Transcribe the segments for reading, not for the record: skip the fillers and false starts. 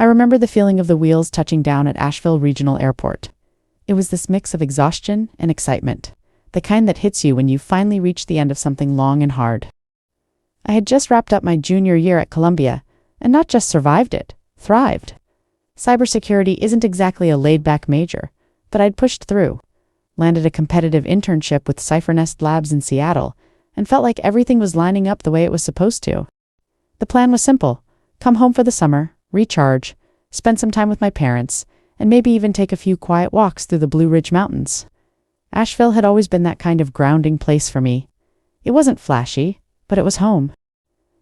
I remember the feeling of the wheels touching down at Asheville Regional Airport. It was this mix of exhaustion and excitement, the kind that hits you when you finally reach the end of something long and hard. I had just wrapped up my junior year at Columbia, and not just survived it, thrived. Cybersecurity isn't exactly a laid-back major, but I'd pushed through, landed a competitive internship with CipherNest Labs in Seattle, and felt like everything was lining up the way it was supposed to. The plan was simple: come home for the summer, recharge, spend some time with my parents, and maybe even take a few quiet walks through the Blue Ridge Mountains. Asheville had always been that kind of grounding place for me. It wasn't flashy, but it was home.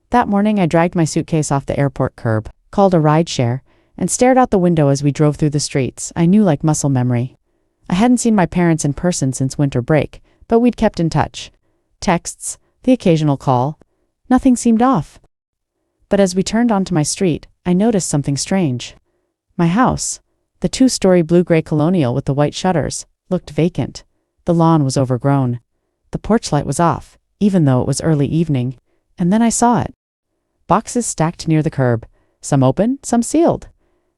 That morning I dragged my suitcase off the airport curb, called a rideshare, and stared out the window as we drove through the streets. I knew like muscle memory. I hadn't seen my parents in person since winter break, but we'd kept in touch. Texts, the occasional call. Nothing seemed off. But as we turned onto my street, I noticed something strange. My house, the 2-story blue-gray colonial with the white shutters, looked vacant. The lawn was overgrown. The porch light was off, even though it was early evening, and then I saw it. Boxes stacked near the curb, some open, some sealed.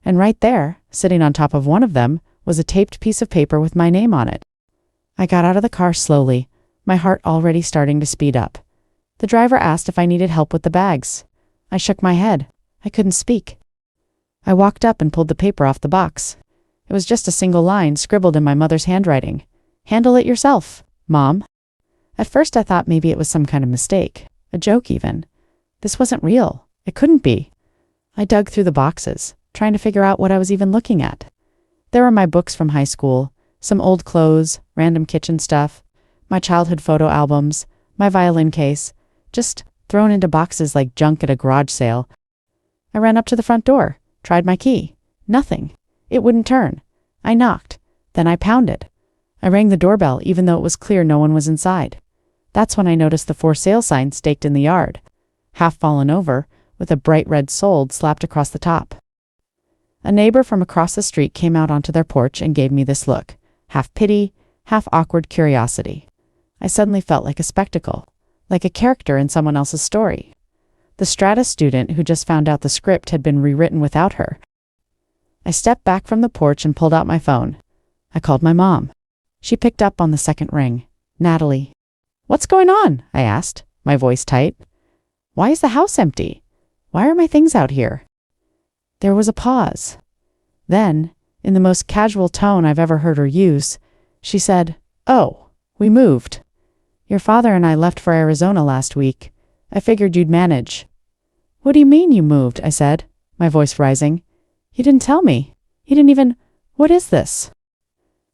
And right there, sitting on top of one of them, was a taped piece of paper with my name on it. I got out of the car slowly, my heart already starting to speed up. The driver asked if I needed help with the bags. I shook my head. I couldn't speak. I walked up and pulled the paper off the box. It was just a single line scribbled in my mother's handwriting. "Handle it yourself, Mom." At first I thought maybe it was some kind of mistake, a joke even. This wasn't real. It couldn't be. I dug through the boxes, trying to figure out what I was even looking at. There were my books from high school, some old clothes, random kitchen stuff, my childhood photo albums, my violin case, just thrown into boxes like junk at a garage sale. I ran up to the front door, tried my key. Nothing. It wouldn't turn. I knocked. Then I pounded. I rang the doorbell even though it was clear no one was inside. That's when I noticed the for sale sign staked in the yard, half fallen over, with a bright red "sold" slapped across the top. A neighbor from across the street came out onto their porch and gave me this look, half pity, half awkward curiosity. I suddenly felt like a spectacle, like a character in someone else's story. The Strata student who just found out the script had been rewritten without her. I stepped back from the porch and pulled out my phone. I called my mom. She picked up on the second ring. "Natalie." "What's going on?" I asked, my voice tight. "Why is the house empty? Why are my things out here?" There was a pause. Then, in the most casual tone I've ever heard her use, she said, "Oh, we moved. Your father and I left for Arizona last week. I figured you'd manage." "What do you mean you moved?" I said, my voice rising. "You didn't tell me. You didn't even... What is this?"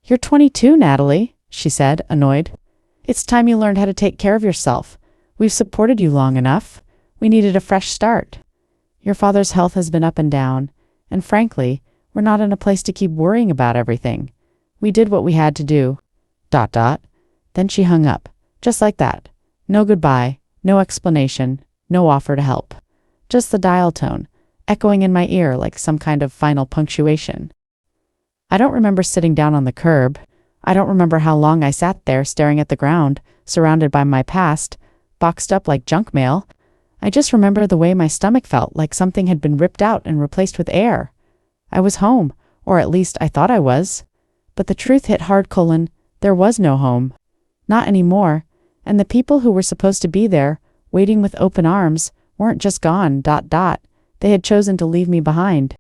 "You're 22, Natalie," she said, annoyed. "It's time you learned how to take care of yourself. We've supported you long enough. We needed a fresh start. Your father's health has been up and down, and frankly, we're not in a place to keep worrying about everything. We did what we had to do. ... Then she hung up, just like that. No goodbye, no explanation, no offer to help. Just the dial tone, echoing in my ear like some kind of final punctuation. I don't remember sitting down on the curb. I don't remember how long I sat there staring at the ground, surrounded by my past, boxed up like junk mail. I just remember the way my stomach felt, like something had been ripped out and replaced with air. I was home, or at least I thought I was. But the truth hit hard: there was no home. Not anymore, and the people who were supposed to be there, waiting with open arms, weren't just gone, ... They had chosen to leave me behind.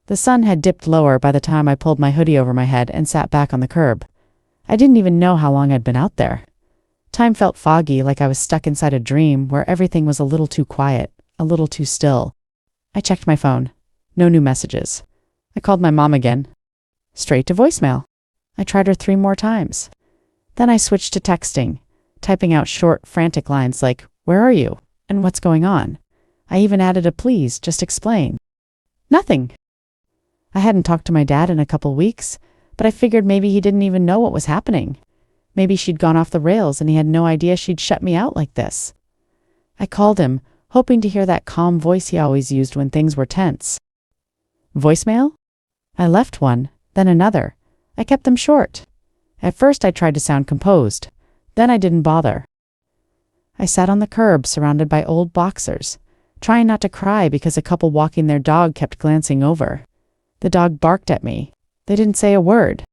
The sun had dipped lower by the time I pulled my hoodie over my head and sat back on the curb. I didn't even know how long I'd been out there. Time felt foggy, like I was stuck inside a dream where everything was a little too quiet, a little too still. I checked my phone. No new messages. I called my mom again. Straight to voicemail. I tried her 3 more times. Then I switched to texting, typing out short, frantic lines like, "Where are you? And what's going on?" I even added a "please, just explain." Nothing. I hadn't talked to my dad in a couple weeks, but I figured maybe he didn't even know what was happening. Maybe she'd gone off the rails and he had no idea she'd shut me out like this. I called him, hoping to hear that calm voice he always used when things were tense. Voicemail? I left one, then another. I kept them short. At first I tried to sound composed. Then I didn't bother. I sat on the curb surrounded by old boxers, trying not to cry because a couple walking their dog kept glancing over. The dog barked at me. They didn't say a word.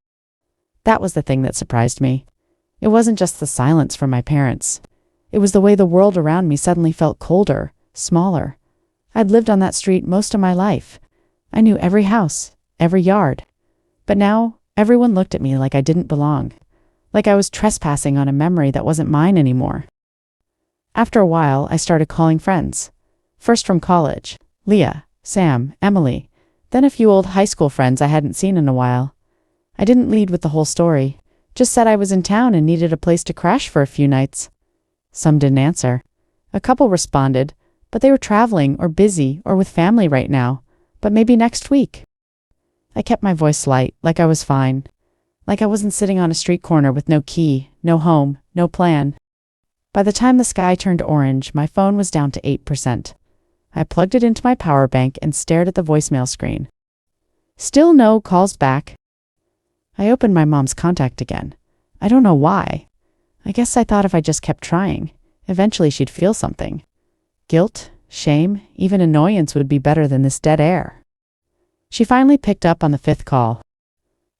That was the thing that surprised me. It wasn't just the silence from my parents. It was the way the world around me suddenly felt colder, smaller. I'd lived on that street most of my life. I knew every house, every yard. But now, everyone looked at me like I didn't belong. Like I was trespassing on a memory that wasn't mine anymore. After a while, I started calling friends. First from college, Leah, Sam, Emily, then a few old high school friends I hadn't seen in a while. I didn't lead with the whole story, just said I was in town and needed a place to crash for a few nights. Some didn't answer. A couple responded, but they were traveling or busy or with family right now, but maybe next week. I kept my voice light, like I was fine. Like I wasn't sitting on a street corner with no key, no home, no plan. By the time the sky turned orange, my phone was down to 8%. I plugged it into my power bank and stared at the voicemail screen. Still no calls back. I opened my mom's contact again. I don't know why. I guess I thought if I just kept trying, eventually she'd feel something. Guilt, shame, even annoyance would be better than this dead air. She finally picked up on the 5th call.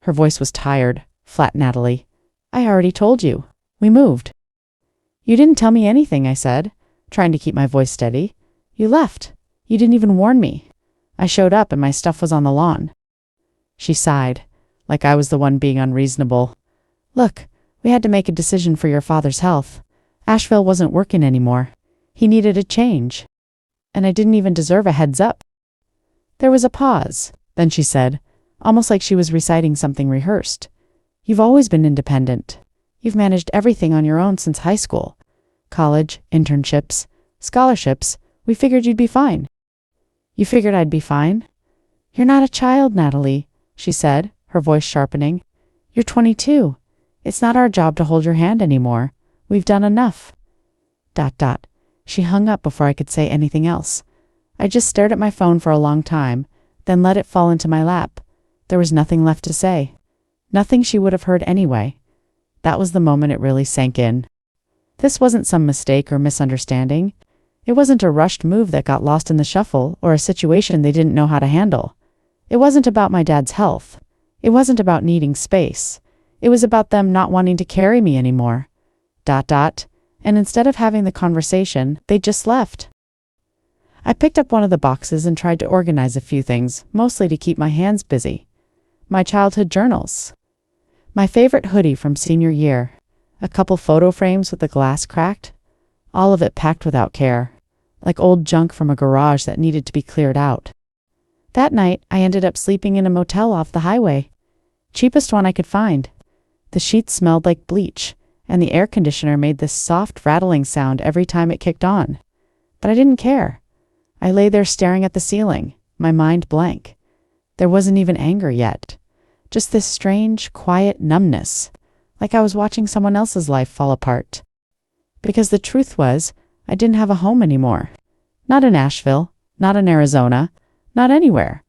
Her voice was tired, flat. Natalie, I already told you. We moved. You didn't tell me anything, I said, trying to keep my voice steady. You left. You didn't even warn me. I showed up and my stuff was on the lawn. She sighed, like I was the one being unreasonable. Look, we had to make a decision for your father's health. Asheville wasn't working anymore. He needed a change. And I didn't even deserve a heads up. There was a pause. Then she said, almost like she was reciting something rehearsed. You've always been independent. You've managed everything on your own since high school. College, internships, scholarships. We figured you'd be fine. You figured I'd be fine? You're not a child, Natalie, she said, her voice sharpening. You're 22. It's not our job to hold your hand anymore. We've done enough. ... She hung up before I could say anything else. I just stared at my phone for a long time, then let it fall into my lap. There was nothing left to say. Nothing she would have heard anyway. That was the moment it really sank in. This wasn't some mistake or misunderstanding. It wasn't a rushed move that got lost in the shuffle or a situation they didn't know how to handle. It wasn't about my dad's health. It wasn't about needing space. It was about them not wanting to carry me anymore. ... And instead of having the conversation, they just left. I picked up one of the boxes and tried to organize a few things, mostly to keep my hands busy. My childhood journals. My favorite hoodie from senior year. A couple photo frames with the glass cracked. All of it packed without care, like old junk from a garage that needed to be cleared out. That night, I ended up sleeping in a motel off the highway. Cheapest one I could find. The sheets smelled like bleach, and the air conditioner made this soft rattling sound every time it kicked on. But I didn't care. I lay there staring at the ceiling, my mind blank. There wasn't even anger yet. Just this strange, quiet numbness, like I was watching someone else's life fall apart. Because the truth was, I didn't have a home anymore. Not in Asheville, not in Arizona, not anywhere.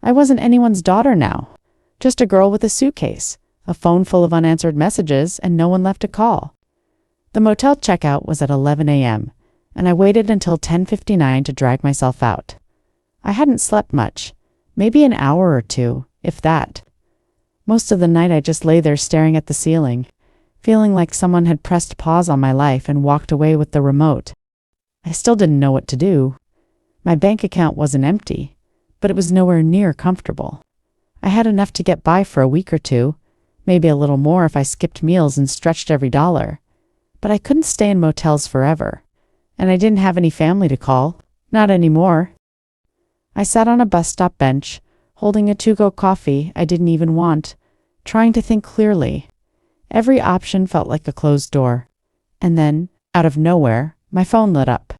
I wasn't anyone's daughter now. Just a girl with a suitcase, a phone full of unanswered messages, and no one left to call. The motel checkout was at 11 a.m., and I waited until 10:59 to drag myself out. I hadn't slept much, maybe an hour or two, if that. Most of the night I just lay there staring at the ceiling, feeling like someone had pressed pause on my life and walked away with the remote. I still didn't know what to do. My bank account wasn't empty, but it was nowhere near comfortable. I had enough to get by for a week or two, maybe a little more if I skipped meals and stretched every dollar. But I couldn't stay in motels forever, and I didn't have any family to call, not anymore. I sat on a bus stop bench, holding a to-go coffee I didn't even want, trying to think clearly. Every option felt like a closed door. And then, out of nowhere, my phone lit up.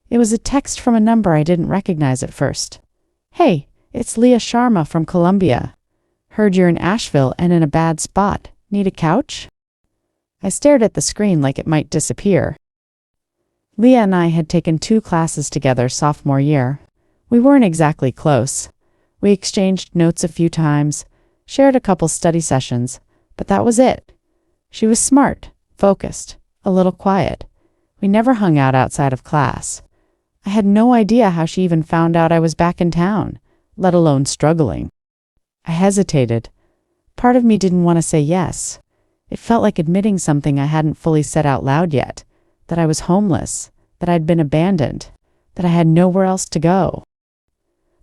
It was a text from a number I didn't recognize at first. Hey, it's Leah Sharma from Columbia. Heard you're in Asheville and in a bad spot. Need a couch? I stared at the screen like it might disappear. Leah and I had taken 2 classes together sophomore year. We weren't exactly close. We exchanged notes a few times, shared a couple study sessions, but that was it. She was smart, focused, a little quiet. We never hung out outside of class. I had no idea how she even found out I was back in town, let alone struggling. I hesitated. Part of me didn't want to say yes. It felt like admitting something I hadn't fully said out loud yet, that I was homeless, that I'd been abandoned, that I had nowhere else to go.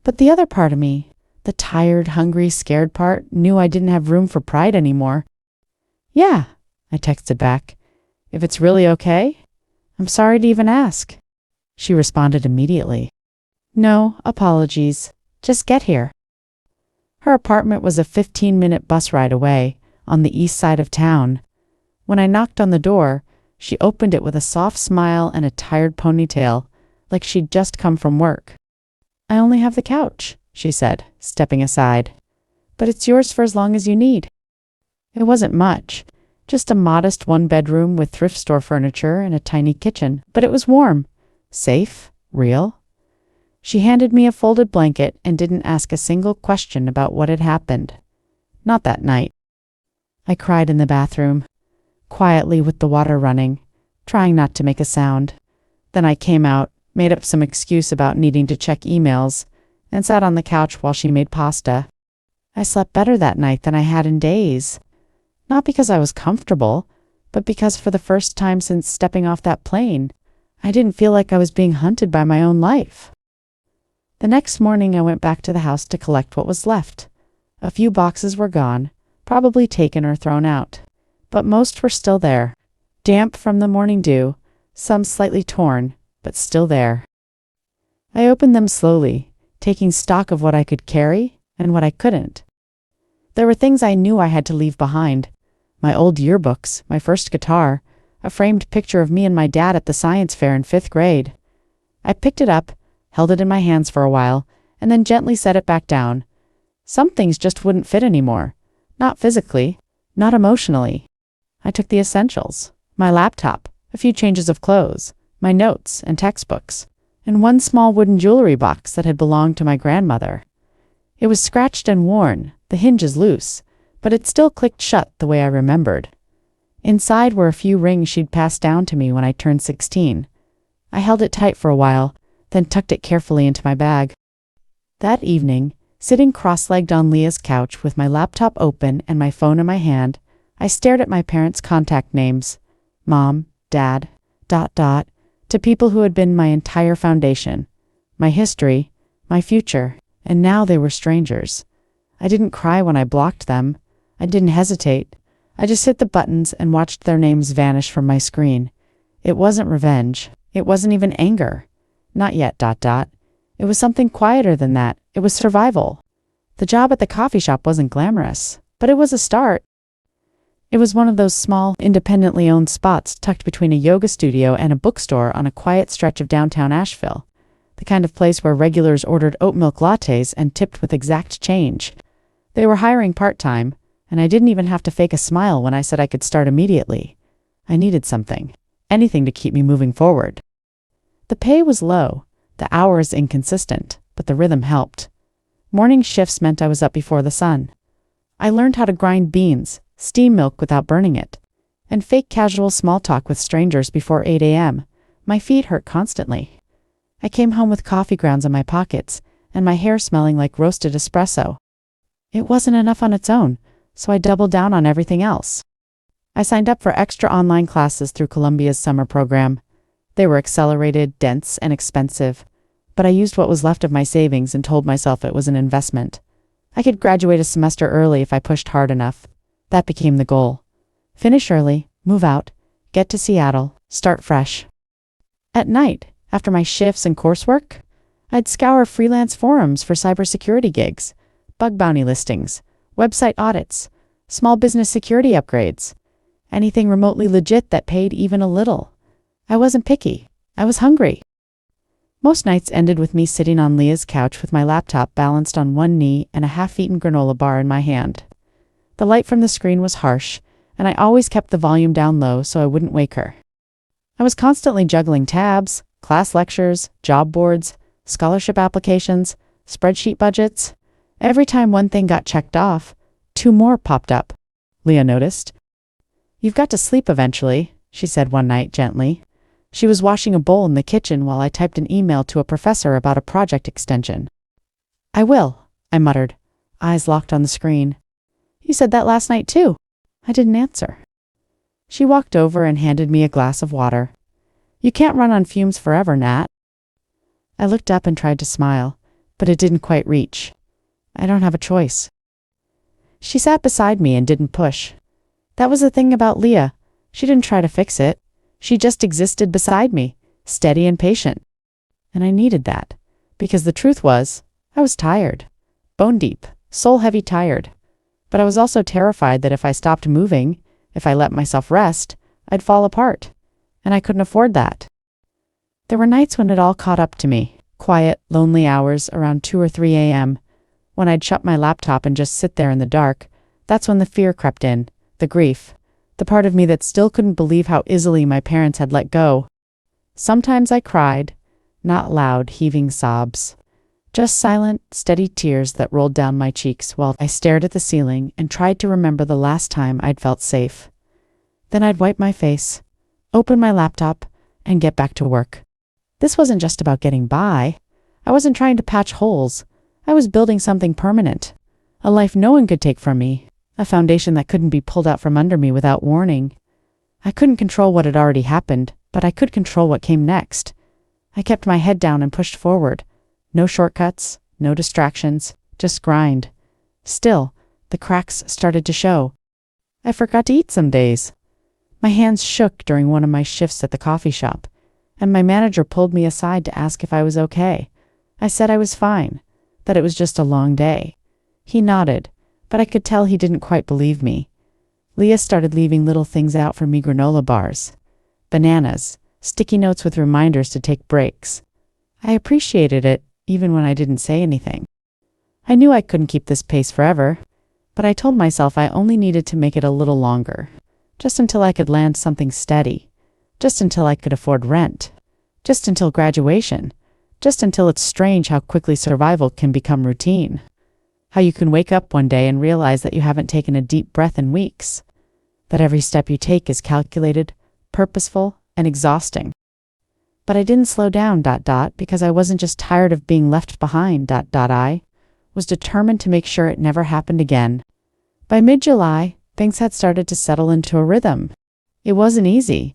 But the other part of me, the tired, hungry, scared part, knew I didn't have room for pride anymore. "Yeah," I texted back. "If it's really okay? I'm sorry to even ask." She responded immediately. "No, apologies. Just get here." Her apartment was a 15-minute bus ride away, on the east side of town. When I knocked on the door, she opened it with a soft smile and a tired ponytail, like she'd just come from work. "I only have the couch," she said, stepping aside. "But it's yours for as long as you need." It wasn't much, just a modest one-bedroom with thrift store furniture and a tiny kitchen, but it was warm, safe, real. She handed me a folded blanket and didn't ask a single question about what had happened. Not that night. I cried in the bathroom, quietly with the water running, trying not to make a sound. Then I came out, made up some excuse about needing to check emails, and sat on the couch while she made pasta. I slept better that night than I had in days. Not because I was comfortable, but because for the first time since stepping off that plane, I didn't feel like I was being hunted by my own life. The next morning I went back to the house to collect what was left. A few boxes were gone, probably taken or thrown out, but most were still there, damp from the morning dew, some slightly torn, but still there. I opened them slowly, taking stock of what I could carry and what I couldn't. There were things I knew I had to leave behind. My old yearbooks, my first guitar, a framed picture of me and my dad at the science fair in 5th grade. I picked it up, held it in my hands for a while, and then gently set it back down. Some things just wouldn't fit anymore. Not physically, not emotionally. I took the essentials, my laptop, a few changes of clothes, my notes and textbooks, and one small wooden jewelry box that had belonged to my grandmother. It was scratched and worn, the hinges loose, but it still clicked shut the way I remembered. Inside were a few rings she'd passed down to me when I turned 16. I held it tight for a while, then tucked it carefully into my bag. That evening, sitting cross-legged on Leah's couch with my laptop open and my phone in my hand, I stared at my parents' contact names, Mom, Dad, ... to people who had been my entire foundation, my history, my future, and now they were strangers. I didn't cry when I blocked them. I didn't hesitate. I just hit the buttons and watched their names vanish from my screen. It wasn't revenge. It wasn't even anger. Not yet, ... It was something quieter than that. It was survival. The job at the coffee shop wasn't glamorous, but it was a start. It was one of those small, independently owned spots tucked between a yoga studio and a bookstore on a quiet stretch of downtown Asheville, the kind of place where regulars ordered oat milk lattes and tipped with exact change. They were hiring part-time, and I didn't even have to fake a smile when I said I could start immediately. I needed something, anything to keep me moving forward. The pay was low, the hours inconsistent, but the rhythm helped. Morning shifts meant I was up before the sun. I learned how to grind beans, steam milk without burning it, and fake casual small talk with strangers before 8 a.m. My feet hurt constantly. I came home with coffee grounds in my pockets, and my hair smelling like roasted espresso. It wasn't enough on its own, so I doubled down on everything else. I signed up for extra online classes through Columbia's summer program. They were accelerated, dense, and expensive, but I used what was left of my savings and told myself it was an investment. I could graduate a semester early if I pushed hard enough. That became the goal. Finish early, move out, get to Seattle, start fresh. At night, after my shifts and coursework, I'd scour freelance forums for cybersecurity gigs, bug bounty listings, website audits, small business security upgrades, anything remotely legit that paid even a little. I wasn't picky. I was hungry. Most nights ended with me sitting on Leah's couch with my laptop balanced on one knee and a half-eaten granola bar in my hand. The light from the screen was harsh, and I always kept the volume down low so I wouldn't wake her. I was constantly juggling tabs, class lectures, job boards, scholarship applications, spreadsheet budgets. Every time one thing got checked off, 2 more popped up. Leah noticed. "You've got to sleep eventually," she said one night gently. She was washing a bowl in the kitchen while I typed an email to a professor about a project extension. "I will," I muttered, eyes locked on the screen. "You said that last night too." I didn't answer. She walked over and handed me a glass of water. "You can't run on fumes forever, Nat." I looked up and tried to smile, but it didn't quite reach. I don't have a choice. She sat beside me and didn't push. That was the thing about Leah. She didn't try to fix it. She just existed beside me, steady and patient. And I needed that, because the truth was, I was tired. Bone deep, soul-heavy tired. But I was also terrified that if I stopped moving, if I let myself rest, I'd fall apart. And I couldn't afford that. There were nights when it all caught up to me, quiet, lonely hours around 2 or 3 a.m., when I'd shut my laptop and just sit there in the dark. That's when the fear crept in, the grief, the part of me that still couldn't believe how easily my parents had let go. Sometimes I cried, not loud, heaving sobs, just silent, steady tears that rolled down my cheeks while I stared at the ceiling and tried to remember the last time I'd felt safe. Then I'd wipe my face, open my laptop, and get back to work. This wasn't just about getting by. I wasn't trying to patch holes. I was building something permanent, a life no one could take from me, a foundation that couldn't be pulled out from under me without warning. I couldn't control what had already happened, but I could control what came next. I kept my head down and pushed forward. No shortcuts, no distractions, just grind. Still, the cracks started to show. I forgot to eat some days. My hands shook during one of my shifts at the coffee shop, and my manager pulled me aside to ask if I was okay. I said I was fine, that it was just a long day. He nodded, but I could tell he didn't quite believe me. Leah started leaving little things out for me: granola bars, bananas, sticky notes with reminders to take breaks. I appreciated it, even when I didn't say anything. I knew I couldn't keep this pace forever, but I told myself I only needed to make it a little longer, just until I could land something steady, just until I could afford rent, just until graduation, just until it's strange how quickly survival can become routine. How you can wake up one day and realize that you haven't taken a deep breath in weeks, that every step you take is calculated, purposeful, and exhausting. But I didn't slow down, because I wasn't just tired of being left behind, I was determined to make sure it never happened again. By mid-July, things had started to settle into a rhythm. It wasn't easy.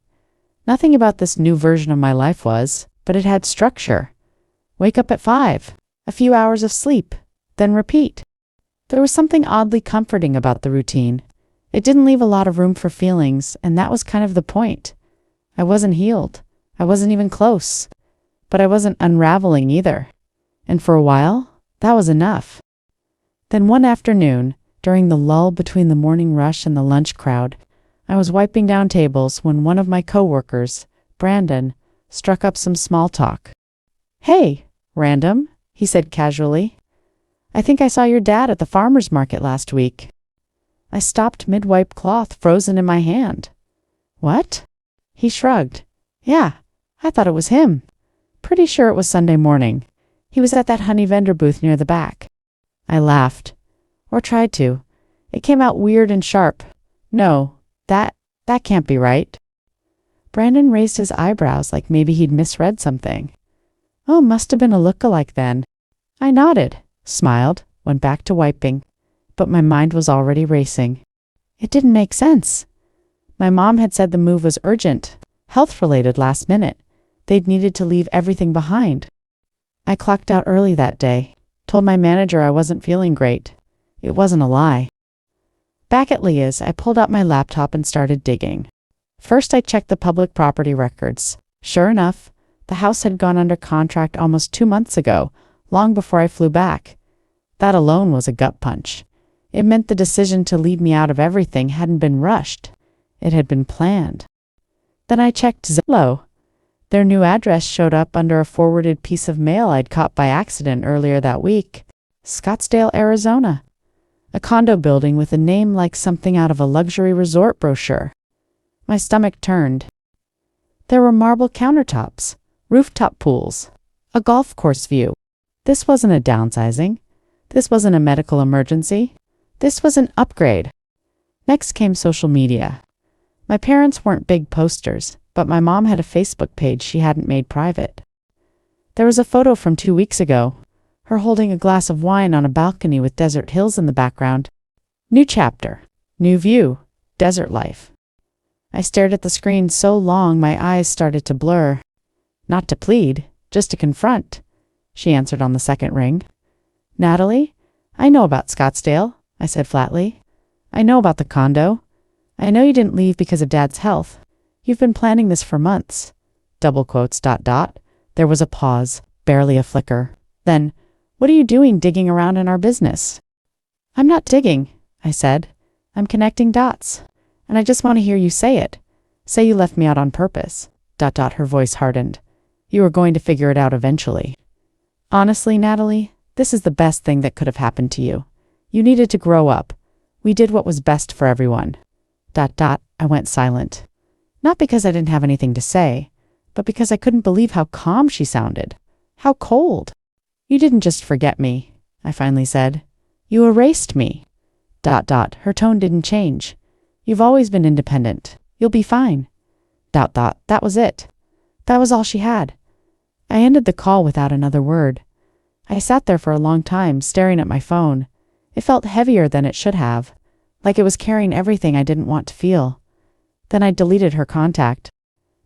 Nothing about this new version of my life was, but it had structure. Wake up at 5, a few hours of sleep, then repeat. There was something oddly comforting about the routine. It didn't leave a lot of room for feelings, and that was kind of the point. I wasn't healed. I wasn't even close. But I wasn't unraveling either. And for a while, that was enough. Then one afternoon, during the lull between the morning rush and the lunch crowd, I was wiping down tables when one of my coworkers, Brandon, struck up some small talk. "Hey, random," he said casually. "I think I saw your dad at the farmer's market last week." I stopped mid-wipe, cloth frozen in my hand. "What?" He shrugged. "Yeah, I thought it was him. Pretty sure it was Sunday morning. He was at that honey vendor booth near the back." I laughed. Or tried to. It came out weird and sharp. "No, that can't be right." Brandon raised his eyebrows like maybe he'd misread something. "Oh, must have been a look-alike then." I nodded, smiled, went back to wiping, but my mind was already racing. It didn't make sense. My mom had said the move was urgent, health-related, last minute. They'd needed to leave everything behind. I clocked out early that day, told my manager I wasn't feeling great. It wasn't a lie. Back at Leah's, I pulled out my laptop and started digging. First, I checked the public property records. Sure enough, the house had gone under contract almost 2 months ago, long before I flew back. That alone was a gut punch. It meant the decision to leave me out of everything hadn't been rushed. It had been planned. Then I checked Zillow. Their new address showed up under a forwarded piece of mail I'd caught by accident earlier that week. Scottsdale, Arizona. A condo building with a name like something out of a luxury resort brochure. My stomach turned. There were marble countertops, rooftop pools, a golf course view. This wasn't a downsizing. This wasn't a medical emergency. This was an upgrade. Next came social media. My parents weren't big posters, but my mom had a Facebook page she hadn't made private. There was a photo from 2 weeks ago, her holding a glass of wine on a balcony with desert hills in the background. New chapter, new view, desert life. I stared at the screen so long my eyes started to blur. Not to plead, just to confront, she answered on the second ring. Natalie, I know about Scottsdale, I said flatly. I know about the condo. I know you didn't leave because of Dad's health. You've been planning this for months. Double quotes, ... There was a pause, barely a flicker. Then, what are you doing digging around in our business? I'm not digging, I said. I'm connecting dots. And I just want to hear you say it. Say you left me out on purpose. ... Her voice hardened. You were going to figure it out eventually. Honestly, Natalie, this is the best thing that could have happened to you. You needed to grow up. We did what was best for everyone. ... I went silent. Not because I didn't have anything to say, but because I couldn't believe how calm she sounded. How cold. You didn't just forget me, I finally said. You erased me. ... Her tone didn't change. You've always been independent. You'll be fine. ... That was it. That was all she had. I ended the call without another word. I sat there for a long time, staring at my phone. It felt heavier than it should have, like it was carrying everything I didn't want to feel. Then I deleted her contact.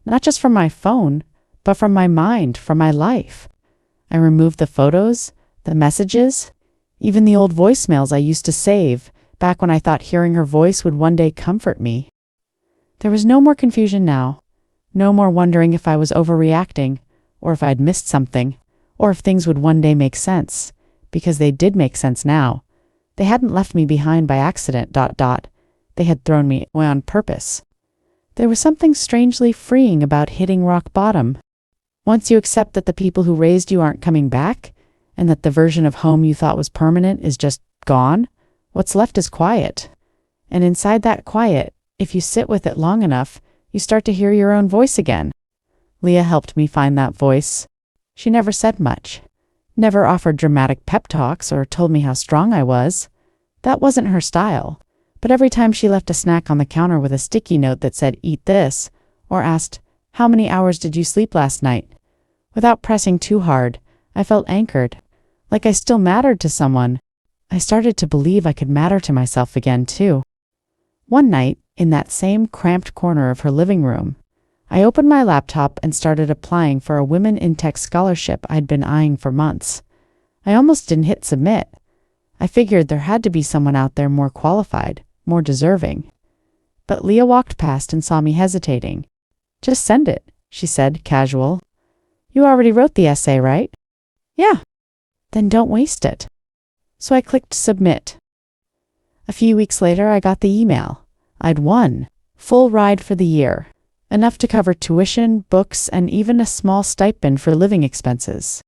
Not just from my phone, but from my mind, from my life. I removed the photos, the messages, even the old voicemails I used to save, back when I thought hearing her voice would one day comfort me. There was no more confusion now. No more wondering if I was overreacting, or if I'd missed something, or if things would one day make sense, because they did make sense now. They hadn't left me behind by accident. ... They had thrown me away on purpose. There was something strangely freeing about hitting rock bottom. Once you accept that the people who raised you aren't coming back, and that the version of home you thought was permanent is just gone, what's left is quiet. And inside that quiet, if you sit with it long enough, you start to hear your own voice again. Leah helped me find that voice. She never said much, never offered dramatic pep talks or told me how strong I was. That wasn't her style. But every time she left a snack on the counter with a sticky note that said, "Eat this," or asked, "How many hours did you sleep last night?" Without pressing too hard, I felt anchored, like I still mattered to someone. I started to believe I could matter to myself again, too. One night, in that same cramped corner of her living room, I opened my laptop and started applying for a Women in Tech scholarship I'd been eyeing for months. I almost didn't hit submit. I figured there had to be someone out there more qualified, more deserving. But Leah walked past and saw me hesitating. "Just send it," she said, casual. "You already wrote the essay, right?" "Yeah." "Then don't waste it." So I clicked submit. A few weeks later, I got the email. I'd won. Full ride for the year. Enough to cover tuition, books, and even a small stipend for living expenses.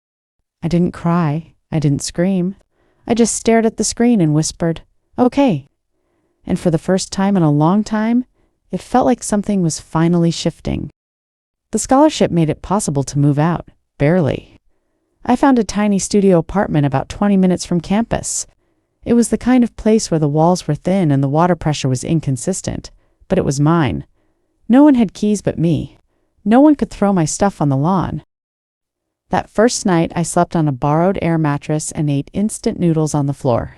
I didn't cry. I didn't scream. I just stared at the screen and whispered, "Okay." And for the first time in a long time, it felt like something was finally shifting. The scholarship made it possible to move out, barely. I found a tiny studio apartment about 20 minutes from campus. It was the kind of place where the walls were thin and the water pressure was inconsistent, but it was mine. No one had keys but me. No one could throw my stuff on the lawn. That first night, I slept on a borrowed air mattress and ate instant noodles on the floor.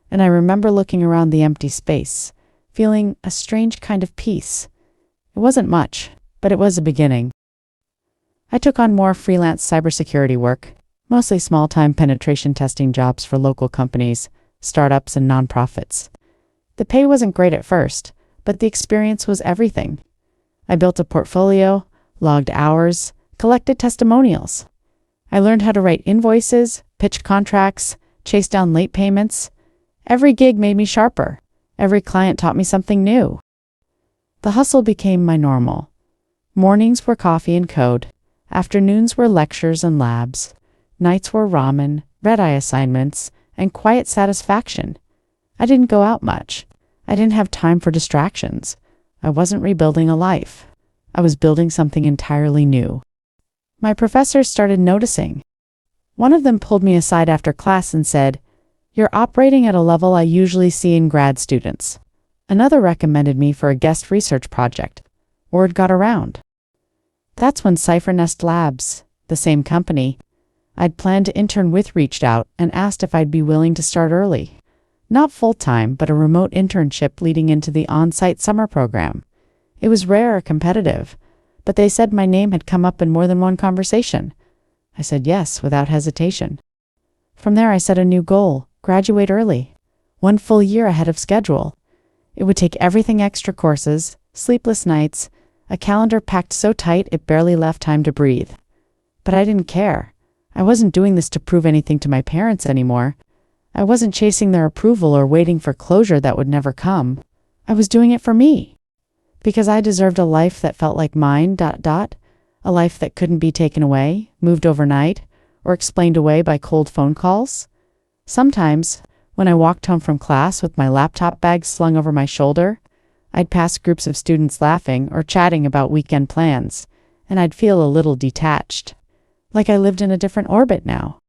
And I remember looking around the empty space, feeling a strange kind of peace. It wasn't much, but it was a beginning. I took on more freelance cybersecurity work, mostly small-time penetration testing jobs for local companies, startups, and nonprofits. The pay wasn't great at first, but the experience was everything. I built a portfolio, logged hours, collected testimonials. I learned how to write invoices, pitch contracts, chase down late payments. Every gig made me sharper. Every client taught me something new. The hustle became my normal. Mornings were coffee and code. Afternoons were lectures and labs. Nights were ramen, red-eye assignments, and quiet satisfaction. I didn't go out much. I didn't have time for distractions. I wasn't rebuilding a life. I was building something entirely new. My professors started noticing. One of them pulled me aside after class and said, "You're operating at a level I usually see in grad students." Another recommended me for a guest research project. Word got around. That's when Cyphernest Labs, the same company I'd planned to intern with, reached out and asked if I'd be willing to start early. Not full-time, but a remote internship leading into the on-site summer program. It was rare or competitive, but they said my name had come up in more than one conversation. I said yes without hesitation. From there I set a new goal: graduate early, 1 full year ahead of schedule. It would take everything: extra courses, sleepless nights, a calendar packed so tight it barely left time to breathe. But I didn't care. I wasn't doing this to prove anything to my parents anymore. I wasn't chasing their approval or waiting for closure that would never come. I was doing it for me. Because I deserved a life that felt like mine, a life that couldn't be taken away, moved overnight, or explained away by cold phone calls. Sometimes, when I walked home from class with my laptop bag slung over my shoulder, I'd pass groups of students laughing or chatting about weekend plans, and I'd feel a little detached, like I lived in a different orbit now.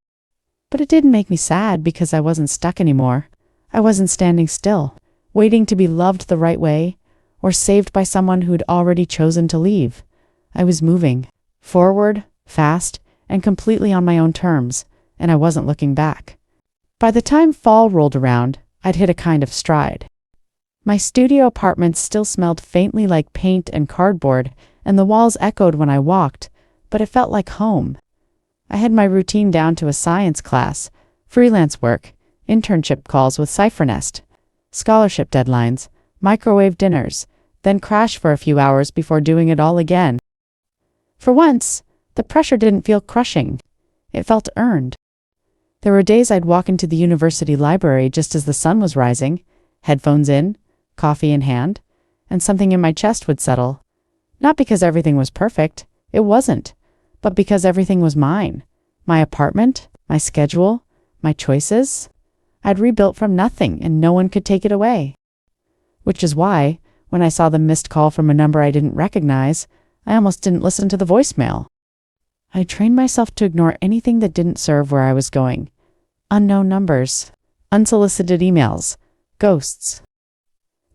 But it didn't make me sad because I wasn't stuck anymore. I wasn't standing still, waiting to be loved the right way, or saved by someone who'd already chosen to leave. I was moving, forward, fast, and completely on my own terms, and I wasn't looking back. By the time fall rolled around, I'd hit a kind of stride. My studio apartment still smelled faintly like paint and cardboard, and the walls echoed when I walked, but it felt like home. I had my routine down to a science class, freelance work, internship calls with Cyphernest, scholarship deadlines, microwave dinners, then crash for a few hours before doing it all again. For once, the pressure didn't feel crushing. It felt earned. There were days I'd walk into the university library just as the sun was rising, headphones in, coffee in hand, and something in my chest would settle. Not because everything was perfect, it wasn't, but because everything was mine. My apartment, my schedule, my choices. I'd rebuilt from nothing and no one could take it away. Which is why, when I saw the missed call from a number I didn't recognize, I almost didn't listen to the voicemail. I trained myself to ignore anything that didn't serve where I was going. Unknown numbers, unsolicited emails, ghosts.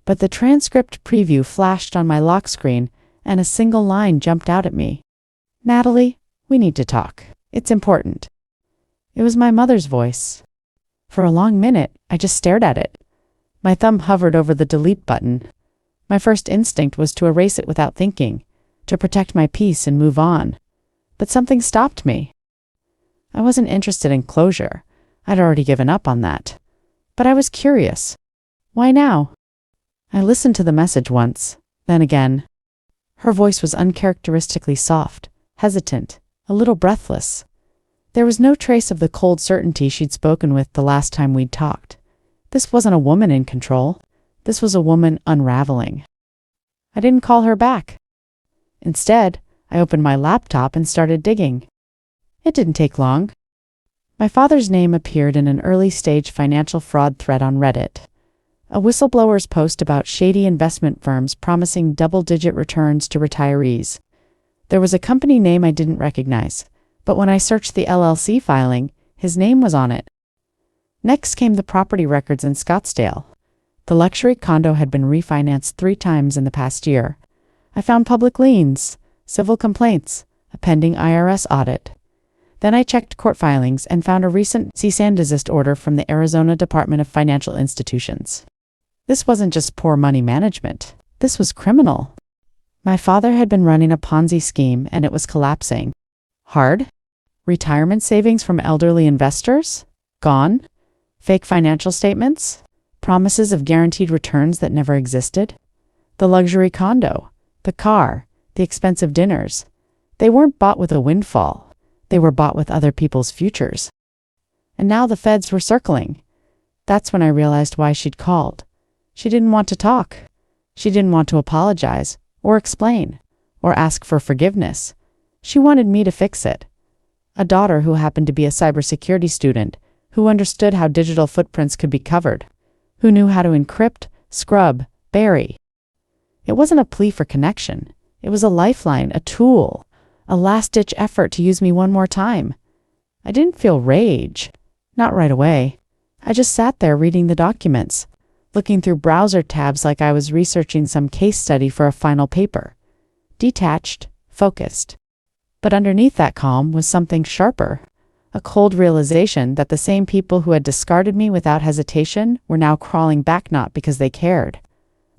But the transcript preview flashed on my lock screen, and a single line jumped out at me. "Natalie, we need to talk. It's important." It was my mother's voice. For a long minute, I just stared at it. My thumb hovered over the delete button. My first instinct was to erase it without thinking, to protect my peace and move on. But something stopped me. I wasn't interested in closure. I'd already given up on that. But I was curious. Why now? I listened to the message once, then again. Her voice was uncharacteristically soft, hesitant, a little breathless. There was no trace of the cold certainty she'd spoken with the last time we'd talked. This wasn't a woman in control. This was a woman unraveling. I didn't call her back. Instead, I opened my laptop and started digging. It didn't take long. My father's name appeared in an early-stage financial fraud thread on Reddit. A whistleblower's post about shady investment firms promising double-digit returns to retirees. There was a company name I didn't recognize, but when I searched the LLC filing, his name was on it. Next came the property records in Scottsdale. The luxury condo had been refinanced 3 times in the past year. I found public liens, civil complaints, a pending IRS audit. Then I checked court filings and found a recent cease and desist order from the Arizona Department of Financial Institutions. This wasn't just poor money management. This was criminal. My father had been running a Ponzi scheme and it was collapsing. Hard? Retirement savings from elderly investors? Gone? Fake financial statements? Promises of guaranteed returns that never existed? The luxury condo, the car, the expensive dinners. They weren't bought with a windfall. They were bought with other people's futures. And now the feds were circling. That's when I realized why she'd called. She didn't want to talk. She didn't want to apologize, or explain, or ask for forgiveness. She wanted me to fix it. A daughter who happened to be a cybersecurity student, who understood how digital footprints could be covered, who knew how to encrypt, scrub, bury. It wasn't a plea for connection. It was a lifeline, a tool, a last-ditch effort to use me one more time. I didn't feel rage. Not right away. I just sat there reading the documents, looking through browser tabs like I was researching some case study for a final paper. Detached, focused. But underneath that calm was something sharper. A cold realization that the same people who had discarded me without hesitation were now crawling back not because they cared,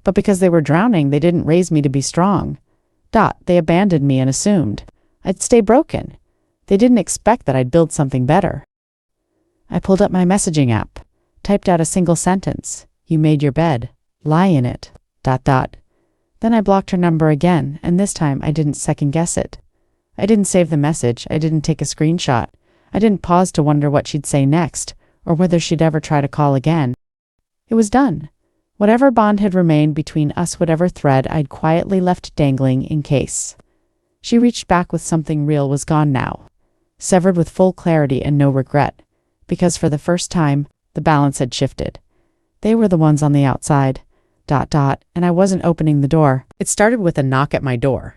but because they were drowning. They didn't raise me to be strong. They abandoned me and assumed I'd stay broken. They didn't expect that I'd build something better. I pulled up my messaging app, typed out a single sentence. You made your bed. Lie in it. Then I blocked her number again, and this time I didn't second guess it. I didn't save the message. I didn't take a screenshot. I didn't pause to wonder what she'd say next, or whether she'd ever try to call again. It was done. Whatever bond had remained between us, whatever thread I'd quietly left dangling in case she reached back with something real, was gone now, severed with full clarity and no regret, because for the first time, the balance had shifted. They were the ones on the outside, and I wasn't opening the door. It started with a knock at my door.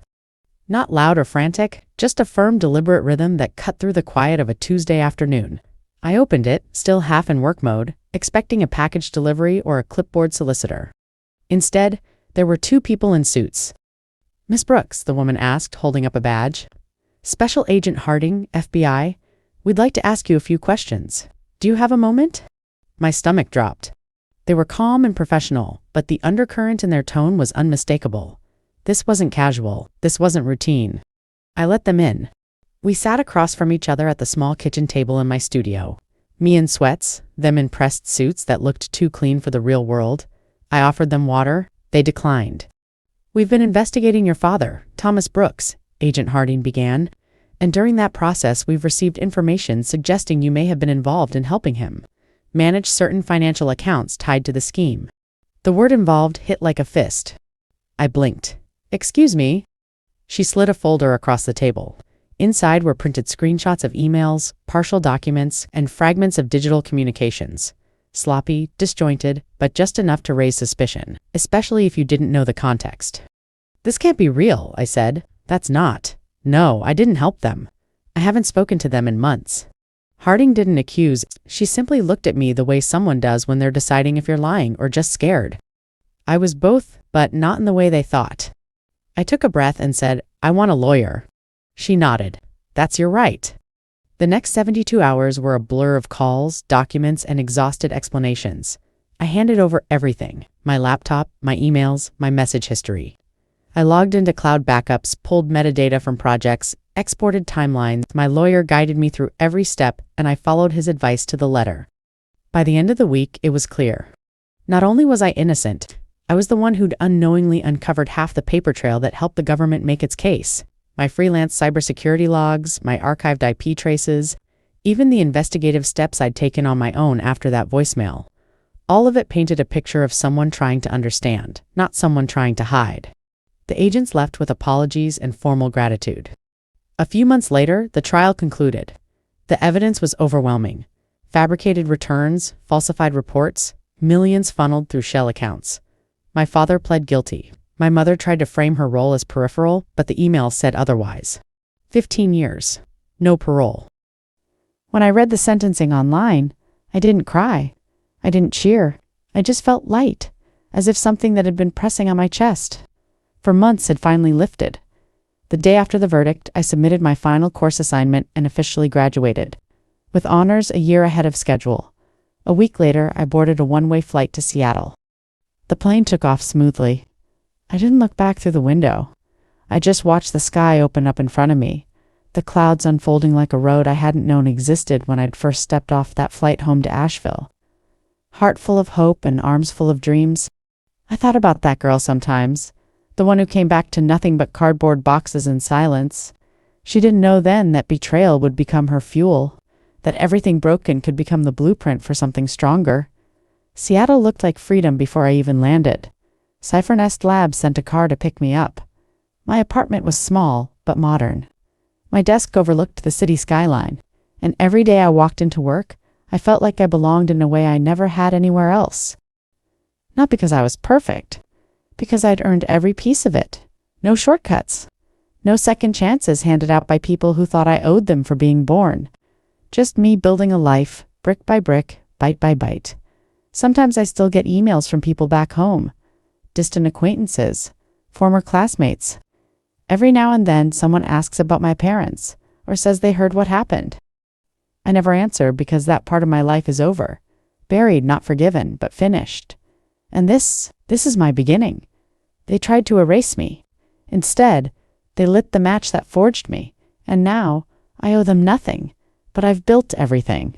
Not loud or frantic, just a firm, deliberate rhythm that cut through the quiet of a Tuesday afternoon. I opened it, still half in work mode, expecting a package delivery or a clipboard solicitor. Instead, there were two people in suits. "Miss Brooks," the woman asked, holding up a badge. "Special Agent Harding, FBI. We'd like to ask you a few questions. Do you have a moment?" My stomach dropped. They were calm and professional, but the undercurrent in their tone was unmistakable. This wasn't casual. This wasn't routine. I let them in. We sat across from each other at the small kitchen table in my studio. Me in sweats, them in pressed suits that looked too clean for the real world. I offered them water. They declined. "We've been investigating your father, Thomas Brooks," Agent Harding began, "and during that process we've received information suggesting you may have been involved in helping him manage certain financial accounts tied to the scheme." The word involved hit like a fist. I blinked. "Excuse me?" She slid a folder across the table. Inside were printed screenshots of emails, partial documents, and fragments of digital communications. Sloppy, disjointed, but just enough to raise suspicion, especially if you didn't know the context. "This can't be real," I said. "That's not. No, I didn't help them. I haven't spoken to them in months." Harding didn't accuse. She simply looked at me the way someone does when they're deciding if you're lying or just scared. I was both, but not in the way they thought. I took a breath and said, "I want a lawyer." She nodded. "That's your right." The next 72 hours were a blur of calls, documents, and exhausted explanations. I handed over everything: my laptop, my emails, my message history. I logged into cloud backups, pulled metadata from projects, exported timelines. My lawyer guided me through every step, and I followed his advice to the letter. By the end of the week, it was clear. Not only was I innocent, I was the one who'd unknowingly uncovered half the paper trail that helped the government make its case. My freelance cybersecurity logs, my archived IP traces, even the investigative steps I'd taken on my own after that voicemail. All of it painted a picture of someone trying to understand, not someone trying to hide. The agents left with apologies and formal gratitude. A few months later, the trial concluded. The evidence was overwhelming. Fabricated returns, falsified reports, millions funneled through shell accounts. My father pled guilty. My mother tried to frame her role as peripheral, but the emails said otherwise. 15 years. No parole. When I read the sentencing online, I didn't cry. I didn't cheer. I just felt light, as if something that had been pressing on my chest for months had finally lifted. The day after the verdict, I submitted my final course assignment and officially graduated, with honors a year ahead of schedule. A week later, I boarded a one-way flight to Seattle. The plane took off smoothly. I didn't look back through the window. I just watched the sky open up in front of me, the clouds unfolding like a road I hadn't known existed when I'd first stepped off that flight home to Asheville. Heart full of hope and arms full of dreams. I thought about that girl sometimes, the one who came back to nothing but cardboard boxes and silence. She didn't know then that betrayal would become her fuel, that everything broken could become the blueprint for something stronger. Seattle looked like freedom before I even landed. Cyphernest Labs sent a car to pick me up. My apartment was small, but modern. My desk overlooked the city skyline, and every day I walked into work, I felt like I belonged in a way I never had anywhere else. Not because I was perfect, because I'd earned every piece of it. No shortcuts. No second chances handed out by people who thought I owed them for being born. Just me building a life, brick by brick, bite by bite. Sometimes I still get emails from people back home, distant acquaintances, former classmates, Every now and then, someone asks about my parents or says they heard what happened. I never answer because that part of my life is over. Buried, not forgiven, but finished. And this is my beginning. They tried to erase me. Instead, they lit the match that forged me. And now, I owe them nothing, but I've built everything.